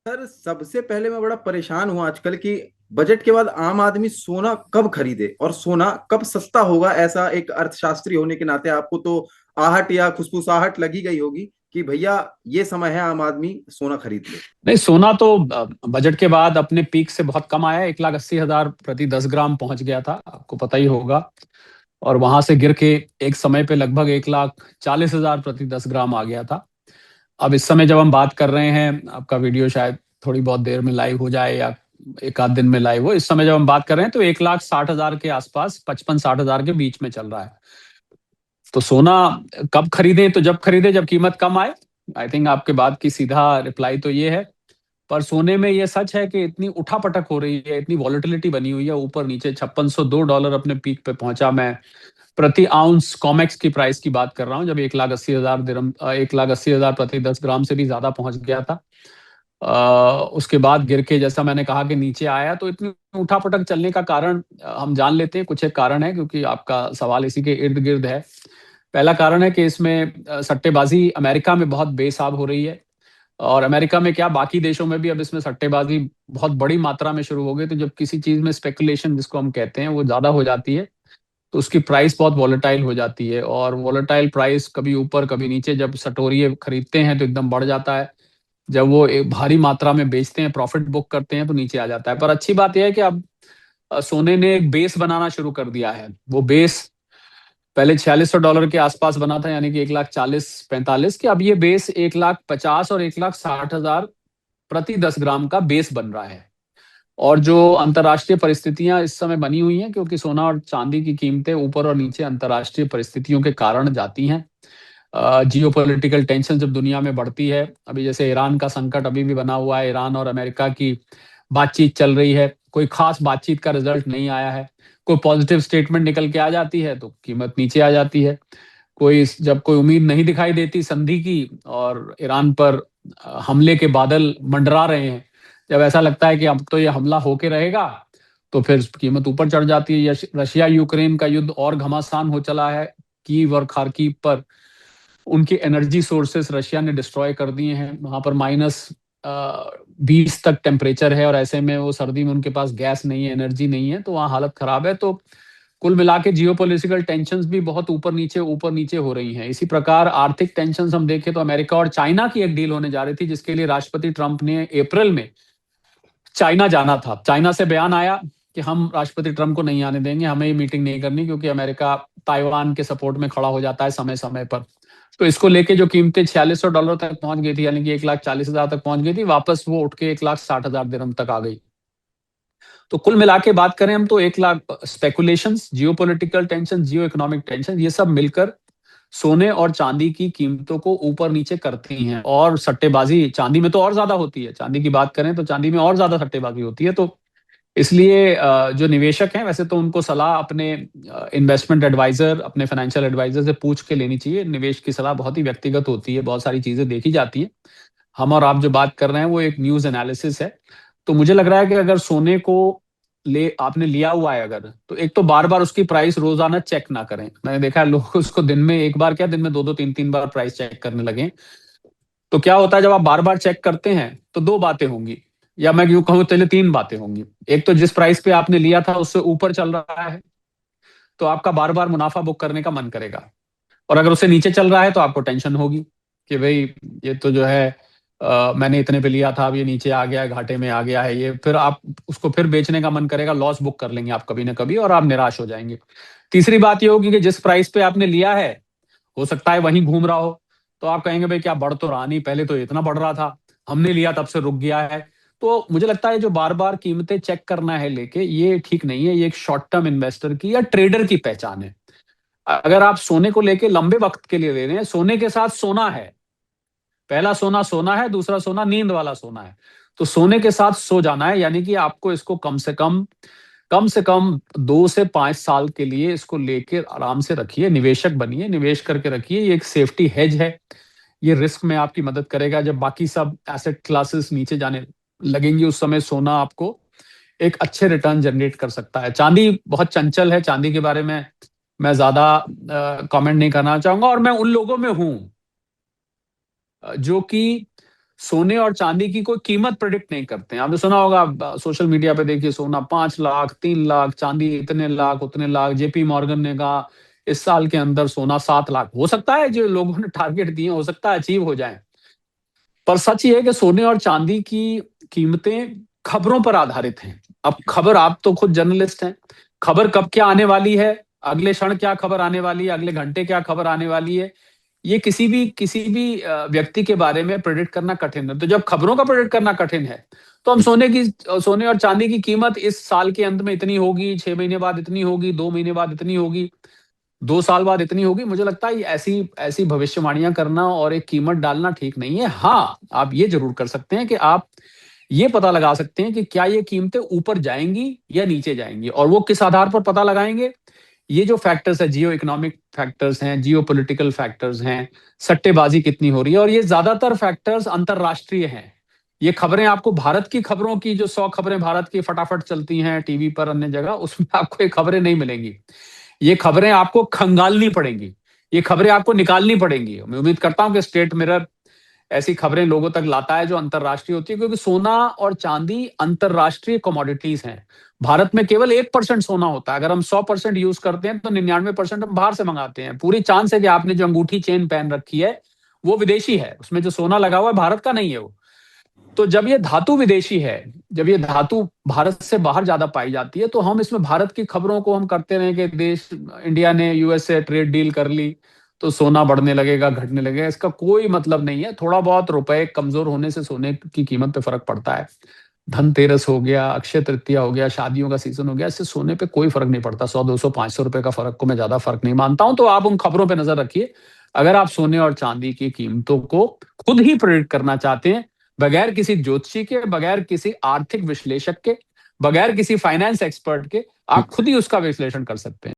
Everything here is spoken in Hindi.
सर सबसे पहले मैं बड़ा परेशान हूं आजकल की बजट के बाद आम आदमी सोना कब खरीदे और सोना कब सस्ता होगा। ऐसा एक अर्थशास्त्री होने के नाते आपको तो आहट या खुशफुसाहट लगी गई होगी कि भैया ये समय है आम आदमी सोना खरीद ले। नहीं, सोना तो बजट के बाद अपने पीक से बहुत कम आया। 1,80,000 प्रति 10 ग्राम पहुंच गया था, आपको पता ही होगा। और वहां से गिर के एक समय पे लगभग 1,40,000 प्रति 10 ग्राम आ गया था। अब इस समय जब हम बात कर रहे हैं, आपका वीडियो शायद थोड़ी बहुत देर में लाइव हो जाए या एक आध दिन में लाइव हो। इस समय जब हम बात कर रहे हैं तो 1,60,000 के आसपास, 55-60 हजार के बीच में चल रहा है। तो सोना कब खरीदें? तो जब खरीदे जब कीमत कम आए। आई थिंक आपके बात की सीधा रिप्लाई तो ये है। पर सोने में ये सच है कि इतनी उठापटक हो रही है, इतनी वॉलेटिलिटी बनी हुई है, ऊपर नीचे। $5602 अपने पीक पे पहुंचा। मैं प्रति आउंस कॉमेक्स की प्राइस की बात कर रहा हूं, जब 1,80,000 दिरहम, 1,80,000 प्रति 10 ग्राम से भी ज्यादा पहुंच गया था। उसके बाद गिर के, जैसा मैंने कहा, कि नीचे आया। तो इतनी उठापटक चलने का कारण हम जान लेते हैं। कुछ एक कारण है, क्योंकि आपका सवाल इसी के इर्द गिर्द है। पहला कारण है कि इसमें सट्टेबाजी अमेरिका में बहुत बेसाब हो रही है। और अमेरिका में क्या, बाकी देशों में भी अब इसमें सट्टेबाजी बहुत बड़ी मात्रा में शुरू हो गई। तो जब किसी चीज में स्पेकुलेशन, जिसको हम कहते हैं, वो ज्यादा हो जाती है, तो उसकी प्राइस बहुत वॉलेटाइल हो जाती है। और वॉलेटाइल प्राइस कभी ऊपर कभी नीचे, जब सटोरिये खरीदते हैं तो एकदम बढ़ जाता है। जब वो एक भारी मात्रा में बेचते हैं, प्रॉफिट बुक करते हैं, तो नीचे आ जाता है। पर अच्छी बात यह है कि अब सोने ने एक बेस बनाना शुरू कर दिया है। वो बेस पहले $4,600 के आसपास बना था, यानी कि 1,40,45 के। अब ये बेस 1,50,000 और 1,60,000 प्रति 10 ग्राम का बेस बन रहा है। और जो अंतर्राष्ट्रीय परिस्थितियां इस समय बनी हुई हैं, क्योंकि सोना और चांदी की कीमतें ऊपर और नीचे अंतर्राष्ट्रीय परिस्थितियों के कारण जाती हैं। जियो पॉलिटिकल टेंशन जब दुनिया में बढ़ती है, अभी जैसे ईरान का संकट अभी भी बना हुआ है, ईरान और अमेरिका की बातचीत चल रही है, कोई खास बातचीत का रिजल्ट नहीं आया है। कोई पॉजिटिव स्टेटमेंट निकल के आ जाती है तो कीमत नीचे आ जाती है। जब कोई उम्मीद नहीं दिखाई देती संधि की, और ईरान पर हमले के बादल मंडरा रहे हैं, जब ऐसा लगता है कि अब तो ये हमला होके रहेगा, तो फिर कीमत ऊपर चढ़ जाती है। रशिया यूक्रेन का युद्ध और घमासान हो चला है। कीव और खार्किव पर उनके एनर्जी सोर्सेस रशिया ने डिस्ट्रॉय कर दिए हैं। वहां पर -20 तक टेम्परेचर है, और ऐसे में वो सर्दी में उनके पास गैस नहीं है, एनर्जी नहीं है, तो वहाँ हालत खराब है। तो कुल मिला के जियोपॉलिटिकल टेंशंस भी बहुत ऊपर नीचे हो रही हैं। इसी प्रकार आर्थिक टेंशंस हम देखें तो अमेरिका और चाइना की एक डील होने जा रही थी, जिसके लिए राष्ट्रपति ट्रंप ने अप्रैल में चाइना जाना था। चाइना से बयान आया कि हम राष्ट्रपति ट्रंप को नहीं आने देंगे, हमें ये मीटिंग नहीं करनी, क्योंकि अमेरिका ताइवान के सपोर्ट में खड़ा हो जाता है समय समय पर। तो इसको लेके जो कीमतें $4,600 तक पहुंच गई थी, यानी कि 1,40,000 तक पहुंच गई थी, वापस वो उठ के 1,60,000 दिरहम तक आ गई। तो कुल मिला के बात करें हम, तो 1,00,000 स्पेकुलेशन, जियो पोलिटिकल टेंशन, जियो इकोनॉमिक टेंशन, ये सब मिलकर सोने और चांदी की कीमतों को ऊपर नीचे करती हैं। और सट्टेबाजी चांदी में तो और ज्यादा होती है। चांदी की बात करें तो चांदी में और ज्यादा सट्टेबाजी होती है। तो इसलिए जो निवेशक हैं, वैसे तो उनको सलाह अपने इन्वेस्टमेंट एडवाइजर, अपने फाइनेंशियल एडवाइजर से पूछ के लेनी चाहिए। निवेश की सलाह बहुत ही व्यक्तिगत होती है, बहुत सारी चीजें देखी जाती हैं। हम और आप जो बात कर रहे हैं वो एक न्यूज एनालिसिस है। तो मुझे लग रहा है कि अगर सोने को ले आपने लिया हुआ है अगर, तो एक तो बार बार उसकी प्राइस रोजाना चेक ना करें। मैंने देखा है लोग उसको दिन में एक बार क्या, दिन में दो दो तीन तीन बार प्राइस चेक करने लगे। तो क्या होता है, जब आप बार बार चेक करते हैं तो दो बातें होंगी, या मैं यूं कहूं चलिए तीन बातें होंगी। एक तो जिस प्राइस पे आपने लिया था उससे ऊपर चल रहा है, तो आपका बार बार मुनाफा बुक करने का मन करेगा। और अगर उससे नीचे चल रहा है तो आपको टेंशन होगी कि भाई ये तो जो है मैंने इतने पे लिया था, अब ये नीचे आ गया है, घाटे में आ गया है ये। फिर आप उसको फिर बेचने का मन करेगा, लॉस बुक कर लेंगे आप कभी ना कभी, और आप निराश हो जाएंगे। तीसरी बात ये होगी कि जिस प्राइस पे आपने लिया है, हो सकता है वहीं घूम रहा हो। तो आप कहेंगे भाई क्या बढ़ तो रहा नहीं, पहले तो इतना बढ़ रहा था, हमने लिया तब से रुक गया है। तो मुझे लगता है जो बार बार कीमतें चेक करना है लेके, ये ठीक नहीं है। ये एक शॉर्ट टर्म इन्वेस्टर की या ट्रेडर की पहचान है। अगर आप सोने को लेके लंबे वक्त के लिए ले रहे हैं, सोने के साथ सोना है, पहला सोना सोना है, दूसरा सोना नींद वाला सोना है। तो सोने के साथ सो जाना है, यानी कि आपको इसको कम से कम 2 से 5 साल के लिए इसको लेके आराम से रखिए, निवेशक बनिए, निवेश करके रखिए। ये एक सेफ्टी हेज है। ये रिस्क में आपकी मदद करेगा। जब बाकी सब एसेट क्लासेस नीचे जाने लगेंगी, उस समय सोना आपको एक अच्छे रिटर्न जनरेट कर सकता है। चांदी बहुत चंचल है, चांदी के बारे में मैं ज्यादा कमेंट नहीं करना चाहूंगा। और मैं उन लोगों में हूं जो कि सोने और चांदी की कोई कीमत प्रिडिक्ट नहीं करते हैं। आपने सुना होगा सोशल मीडिया पे, देखिए सोना 5 लाख, 3 लाख, चांदी इतने लाख उतने लाख। जेपी मॉर्गन ने कहा इस साल के अंदर सोना 7 लाख। हो सकता है जो लोगों ने टारगेट दिए हो सकता है अचीव हो जाए, पर सच ये है कि सोने और चांदी की कीमतें खबरों पर आधारित हैं। अब खबर, आप तो खुद जर्नलिस्ट हैं, खबर कब क्या आने वाली है, अगले क्षण क्या खबर आने वाली है, अगले घंटे क्या खबर आने वाली है, ये किसी भी व्यक्ति के बारे में प्रेडिक्ट करना कठिन है। तो जब खबरों का प्रेडिक्ट करना कठिन है, तो हम सोने और चांदी की कीमत इस साल के अंत में इतनी होगी, 6 महीने बाद इतनी होगी, 2 महीने बाद इतनी होगी, 2 साल बाद इतनी होगी, मुझे लगता है ऐसी ऐसी भविष्यवाणियां करना और एक कीमत डालना ठीक नहीं है। हाँ, आप ये जरूर कर सकते हैं कि आप ये पता लगा सकते हैं कि क्या ये कीमतें ऊपर जाएंगी या नीचे जाएंगी, और वो किस आधार पर पता लगाएंगे। ये जो फैक्टर्स है, जियो इकोनॉमिक फैक्टर्स हैं, जियो पॉलिटिकल फैक्टर्स हैं, सट्टेबाजी कितनी हो रही है, और ये ज्यादातर फैक्टर्स अंतरराष्ट्रीय हैं। ये खबरें आपको भारत की खबरों की, जो 100 खबरें भारत की फटाफट चलती हैं टीवी पर अन्य जगह, उसमें आपको ये खबरें नहीं मिलेंगी। ये खबरें आपको खंगालनी पड़ेंगी, ये खबरें आपको निकालनी पड़ेंगी। मैं उम्मीद करता हूं कि स्टेट मिरर ऐसी खबरें लोगों तक लाता है जो अंतरराष्ट्रीय होती है, क्योंकि सोना और चांदी अंतरराष्ट्रीय कमोडिटीज हैं। भारत में केवल 1% सोना होता है। अगर हम 100% यूज करते हैं तो 99% हम बाहर से मंगाते हैं। पूरी चांस है कि आपने जो अंगूठी चेन पहन रखी है वो विदेशी है, उसमें जो सोना लगा हुआ है भारत का नहीं है वो। तो जब ये धातु विदेशी है, जब ये धातु भारत से बाहर ज्यादा पाई जाती है, तो हम इसमें भारत की खबरों को हम करते रहे कि देश, इंडिया ने यूएस से ट्रेड डील कर ली तो सोना बढ़ने लगेगा घटने लगेगा, इसका कोई मतलब नहीं है। थोड़ा बहुत रुपए कमजोर होने से सोने की कीमत पे फर्क पड़ता है। धनतेरस हो गया, अक्षय तृतीया हो गया, शादियों का सीजन हो गया, इससे सोने पे कोई फर्क नहीं पड़ता। 100, 200, 500 रुपए का फर्क को मैं ज्यादा फर्क नहीं मानता हूं। तो आप उन खबरों पे नजर रखिए। अगर आप सोने और चांदी की कीमतों को खुद ही प्रेडिक्ट करना चाहते हैं, बगैर किसी ज्योतिषी के, बगैर किसी आर्थिक विश्लेषक के, बगैर किसी फाइनेंस एक्सपर्ट के, आप खुद ही उसका विश्लेषण कर सकते हैं।